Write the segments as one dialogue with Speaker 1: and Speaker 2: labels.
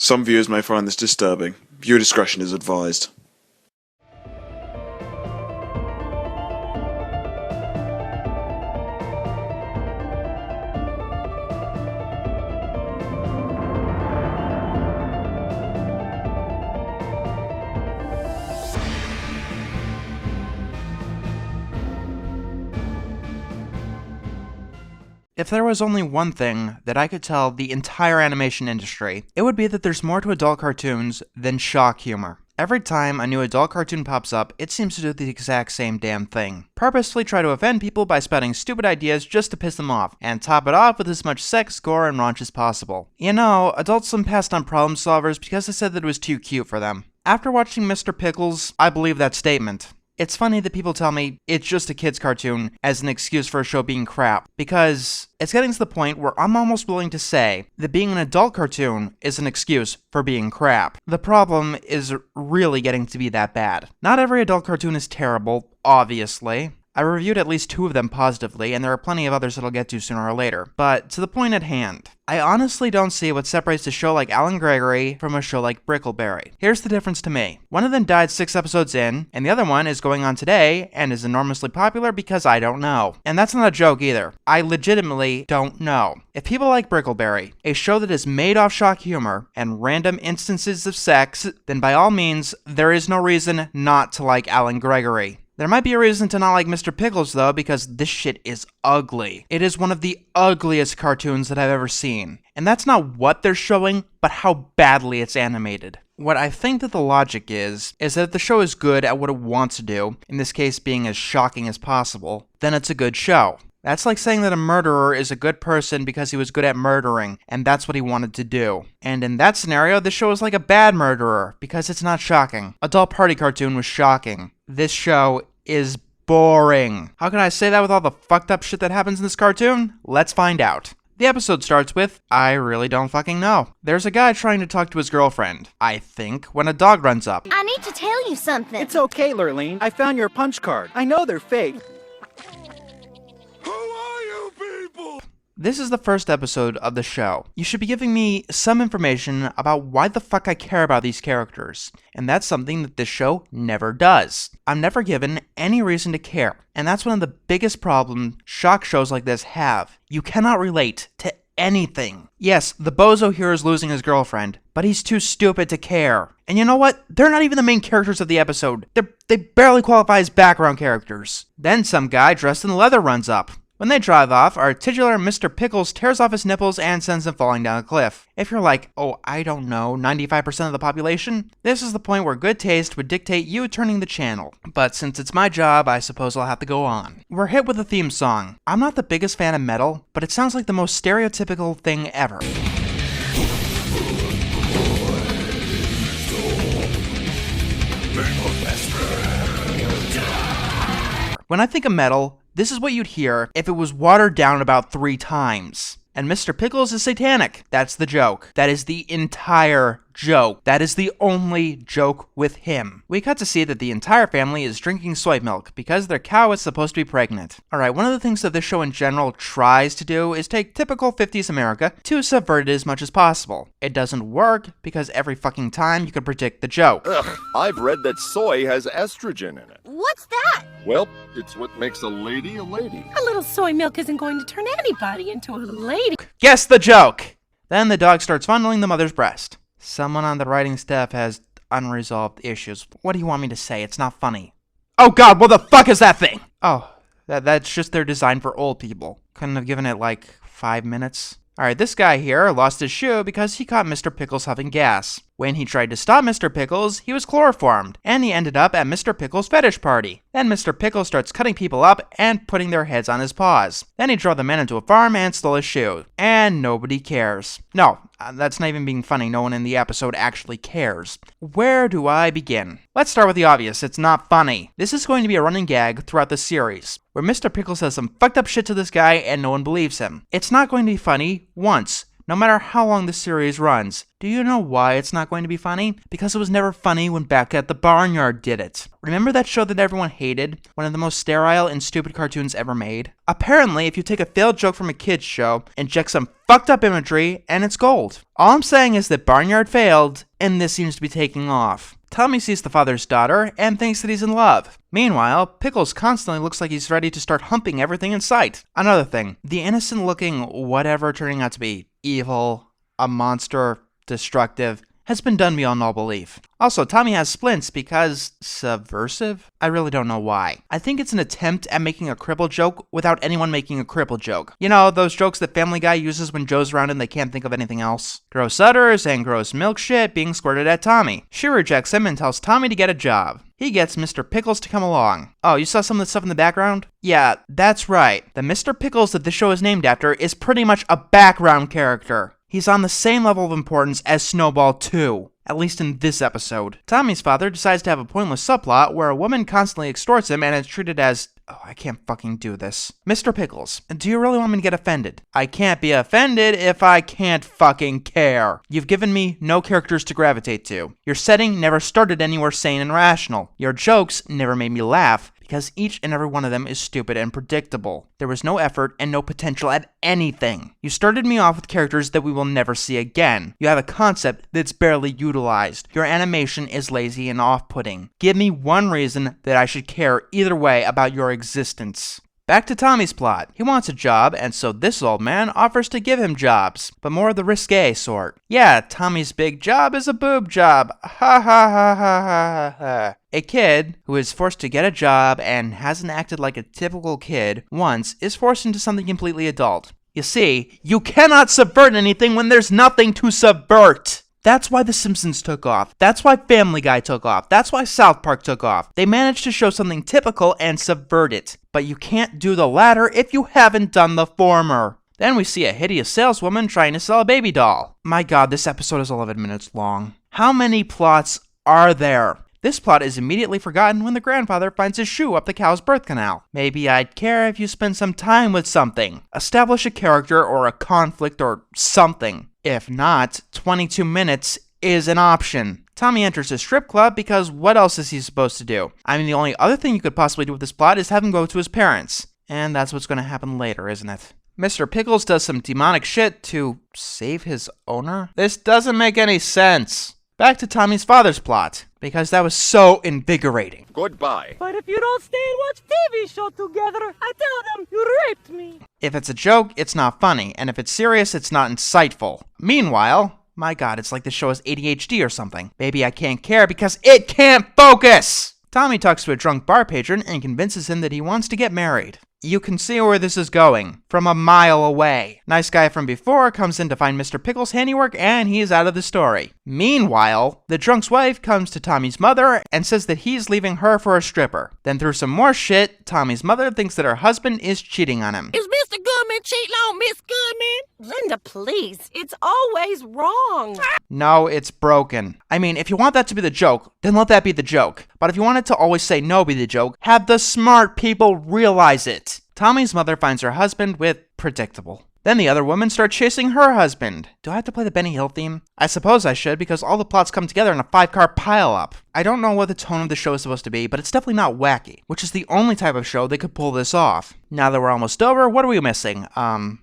Speaker 1: Some viewers may find this disturbing. Viewer discretion is advised.
Speaker 2: If there was only one thing that I could tell the entire animation industry, it would be that there's more to adult cartoons than shock humor. Every time a new adult cartoon pops up, it seems to do the exact same damn thing. Purposefully try to offend people by spouting stupid ideas just to piss them off, and top it off with as much sex, gore, and raunch as possible. You know, Adult Swim passed on Problem Solvers because they said that it was too cute for them. After watching Mr. Pickles, I believe that statement. It's funny that people tell me it's just a kid's cartoon as an excuse for a show being crap, because it's getting to the point where I'm almost willing to say that being an adult cartoon is an excuse for being crap. The problem is really getting to be that bad. Not every adult cartoon is terrible, obviously. I reviewed at least 2 of them positively, and there are plenty of others that I'll get to sooner or later. But to the point at hand, I honestly don't see what separates a show like Alan Gregory from a show like Brickleberry. Here's the difference to me. One of them died 6 episodes in, and the other one is going on today and is enormously popular because I don't know. And that's not a joke either. I legitimately don't know. If people like Brickleberry, a show that is made off shock humor and random instances of sex, then by all means, there is no reason not to like Alan Gregory. There might be a reason to not like Mr. Pickles though, because this shit is ugly. It is one of the ugliest cartoons that I've ever seen. And that's not what they're showing, but how badly it's animated. What I think that the logic is that if the show is good at what it wants to do, in this case being as shocking as possible, then it's a good show. That's like saying that a murderer is a good person because he was good at murdering, and that's what he wanted to do. And in that scenario, this show is like a bad murderer, because it's not shocking. Adult Party Cartoon was shocking. This show is boring. How can I say that with all the fucked up shit that happens in this cartoon? Let's find out. The episode starts with, I really don't fucking know. There's a guy trying to talk to his girlfriend, I think, when a dog runs up.
Speaker 3: I need to tell you something.
Speaker 4: It's okay, Lurleen. I found your punch card. I know they're fake.
Speaker 2: This is the first episode of the show. You should be giving me some information about why the fuck I care about these characters, and that's something that this show never does. I'm never given any reason to care, and that's one of the biggest problems shock shows like this have. You cannot relate to anything. Yes, the bozo here is losing his girlfriend, but he's too stupid to care. And you know what? They're not even the main characters of the episode. They barely qualify as background characters. Then some guy dressed in leather runs up. When they drive off, our titular Mr. Pickles tears off his nipples and sends him falling down a cliff. If you're like, oh, I don't know, 95% of the population, this is the point where good taste would dictate you turning the channel. But since it's my job, I suppose I'll have to go on. We're hit with a theme song. I'm not the biggest fan of metal, but it sounds like the most stereotypical thing ever. When I think of metal, this is what you'd hear if it was watered down about 3 times. And Mr. Pickles is satanic. That's the joke. That is the entire joke. That is the only joke with him. We cut to see that the entire family is drinking soy milk because their cow is supposed to be pregnant. Alright, one of the things that this show in general tries to do is take typical 50s America to subvert it as much as possible. It doesn't work because every fucking time you can predict the joke.
Speaker 5: Ugh, I've read that soy has estrogen in it.
Speaker 3: What's that?
Speaker 5: Well, it's what makes a lady a lady.
Speaker 6: A little soy milk isn't going to turn anybody into a lady.
Speaker 2: Guess the joke! Then the dog starts fondling the mother's breast. Someone on the writing staff has unresolved issues. What do you want me to say? It's not funny. Oh god, what the fuck is that thing? Oh, that's just their design for old people. Couldn't have given it like 5 minutes. Alright, this guy here lost his shoe because he caught Mr. Pickles huffing gas. When he tried to stop Mr. Pickles, he was chloroformed, and he ended up at Mr. Pickles' fetish party. Then Mr. Pickles starts cutting people up and putting their heads on his paws. Then he drove the man into a farm and stole his shoe. And nobody cares. No, that's not even being funny. No one in the episode actually cares. Where do I begin? Let's start with the obvious. It's not funny. This is going to be a running gag throughout the series, where Mr. Pickles says some fucked up shit to this guy and no one believes him. It's not going to be funny once, no matter how long the series runs. Do you know why it's not going to be funny? Because it was never funny when Becca at the Barnyard did it. Remember that show that everyone hated? One of the most sterile and stupid cartoons ever made? Apparently, if you take a failed joke from a kid's show, inject some fucked up imagery, and it's gold. All I'm saying is that Barnyard failed, and this seems to be taking off. Tommy sees the father's daughter and thinks that he's in love. Meanwhile, Pickles constantly looks like he's ready to start humping everything in sight. Another thing, the innocent-looking whatever turning out to be evil, a monster, destructive, has been done beyond all belief. Also, Tommy has splints because subversive? I really don't know why. I think it's an attempt at making a cripple joke without anyone making a cripple joke. You know, those jokes that Family Guy uses when Joe's around and they can't think of anything else. Gross udders and gross milk shit being squirted at Tommy. She rejects him and tells Tommy to get a job. He gets Mr. Pickles to come along. Oh, you saw some of the stuff in the background? Yeah, that's right. The Mr. Pickles that this show is named after is pretty much a background character. He's on the same level of importance as Snowball 2, at least in this episode. Tommy's father decides to have a pointless subplot where a woman constantly extorts him and is treated as... Oh, I can't fucking do this. Mr. Pickles, do you really want me to get offended? I can't be offended if I can't fucking care. You've given me no characters to gravitate to. Your setting never started anywhere sane and rational. Your jokes never made me laugh, because each and every one of them is stupid and predictable. There was no effort and no potential at anything. You started me off with characters that we will never see again. You have a concept that's barely utilized. Your animation is lazy and off-putting. Give me one reason that I should care either way about your existence. Back to Tommy's plot. He wants a job, and so this old man offers to give him jobs, but more of the risque sort. Yeah, Tommy's big job is a boob job. Ha ha ha ha ha ha. A kid who is forced to get a job and hasn't acted like a typical kid once is forced into something completely adult. You see, you cannot subvert anything when there's nothing to subvert. That's why The Simpsons took off. That's why Family Guy took off. That's why South Park took off. They managed to show something typical and subvert it. But you can't do the latter if you haven't done the former. Then we see a hideous saleswoman trying to sell a baby doll. My god, this episode is 11 minutes long. How many plots are there? This plot is immediately forgotten when the grandfather finds his shoe up the cow's birth canal. Maybe I'd care if you spend some time with something. Establish a character or a conflict or something. If not, 22 minutes is an option. Tommy enters a strip club because what else is he supposed to do? I mean, the only other thing you could possibly do with this plot is have him go to his parents. And that's what's going to happen later, isn't it? Mr. Pickles does some demonic shit to save his owner? This doesn't make any sense. Back to Tommy's father's plot, because that was so invigorating.
Speaker 5: Goodbye.
Speaker 6: But if you don't stay and watch TV show together, I tell them you raped me.
Speaker 2: If it's a joke, it's not funny, and if it's serious, it's not insightful. Meanwhile, my god, it's like the show has ADHD or something. Maybe I can't care because it can't focus! Tommy talks to a drunk bar patron and convinces him that he wants to get married. You can see where this is going, from a mile away. Nice guy from before comes in to find Mr. Pickles' handiwork and he's out of the story. Meanwhile, the drunk's wife comes to Tommy's mother and says that he's leaving her for a stripper. Then through some more shit, Tommy's mother thinks that her husband is cheating on him.
Speaker 6: Is Mr. Goodman cheating on Miss Goodman? Linda, please. It's always wrong.
Speaker 2: No, it's broken. I mean, if you want that to be the joke, then let that be the joke. But if you want it to always say no be the joke, have the smart people realize it. Tommy's mother finds her husband with predictable. Then the other woman starts chasing her husband. Do I have to play the Benny Hill theme? I suppose I should, because all the plots come together in a 5-car pileup. I don't know what the tone of the show is supposed to be, but it's definitely not wacky, which is the only type of show that could pull this off. Now that we're almost over, what are we missing?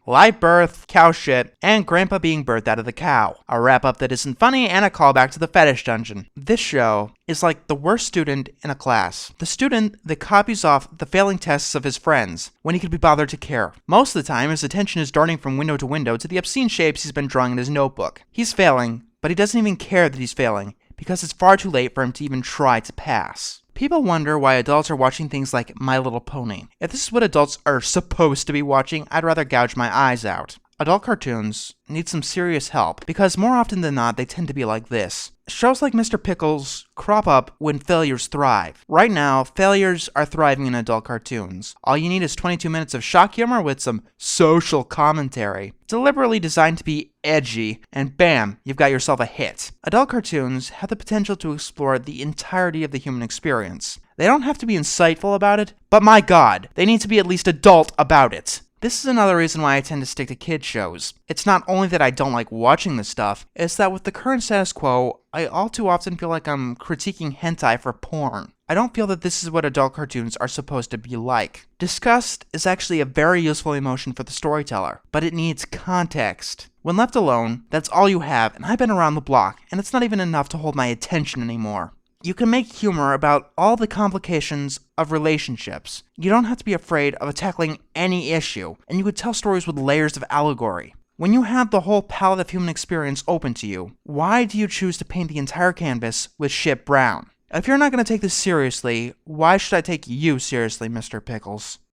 Speaker 2: Live birth, cow shit, and Grandpa being birthed out of the cow. A wrap-up that isn't funny, and a callback to the fetish dungeon. This show is like the worst student in a class. The student that copies off the failing tests of his friends when he could be bothered to care. Most of the time, his attention is darting from window to window to the obscene shapes he's been drawing in his notebook. He's failing, but he doesn't even care that he's failing, because it's far too late for him to even try to pass. People wonder why adults are watching things like My Little Pony. If this is what adults are supposed to be watching, I'd rather gouge my eyes out. Adult cartoons need some serious help, because more often than not, they tend to be like this. Shows like Mr. Pickles crop up when failures thrive. Right now, failures are thriving in adult cartoons. All you need is 22 minutes of shock humor with some social commentary, deliberately designed to be edgy, and bam, you've got yourself a hit. Adult cartoons have the potential to explore the entirety of the human experience. They don't have to be insightful about it, but my god, they need to be at least adult about it. This is another reason why I tend to stick to kids shows. It's not only that I don't like watching this stuff, it's that with the current status quo, I all too often feel like I'm critiquing hentai for porn. I don't feel that this is what adult cartoons are supposed to be like. Disgust is actually a very useful emotion for the storyteller, but it needs context. When left alone, that's all you have, and I've been around the block, and it's not even enough to hold my attention anymore. You can make humor about all the complications of relationships. You don't have to be afraid of tackling any issue, and you could tell stories with layers of allegory. When you have the whole palette of human experience open to you, why do you choose to paint the entire canvas with shit brown? If you're not going to take this seriously, why should I take you seriously, Mr. Pickles?